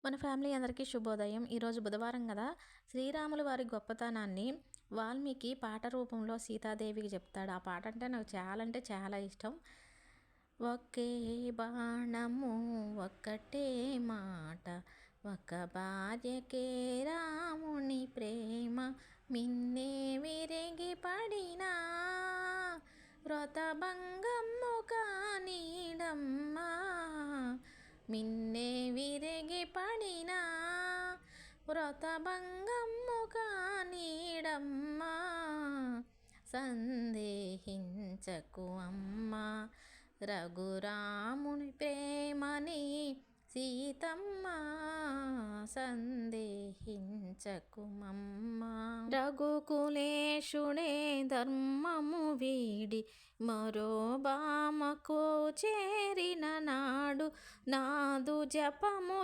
మన ఫ్యామిలీ అందరికీ శుభోదయం. ఈరోజు బుధవారం గదా! శ్రీరాముల వారి గొప్పతనాన్ని వాల్మీకి పాట రూపంలో సీతాదేవికి చెప్తాడు. ఆ పాట అంటే నాకు చాలా అంటే చాలా ఇష్టం. ఒకే బాణము ఒక్కటే మాట, ఒక భార్యకే రాముని ప్రేమ, మిన్నే విరిగి పడినా వ్రతభంగము కానీడమ్మా, మిన్నే విరిగి పడినా వ్రతభంగము కానీడమ్మా, సందేహించకు అమ్మా, రఘురాముని ప్రేమని సీతమ్మ, సందేహించకుమమ్మా. రఘుకులేశుడే ధర్మము వీడి మరో బామకు చేరిన నాడు, నాదు జపము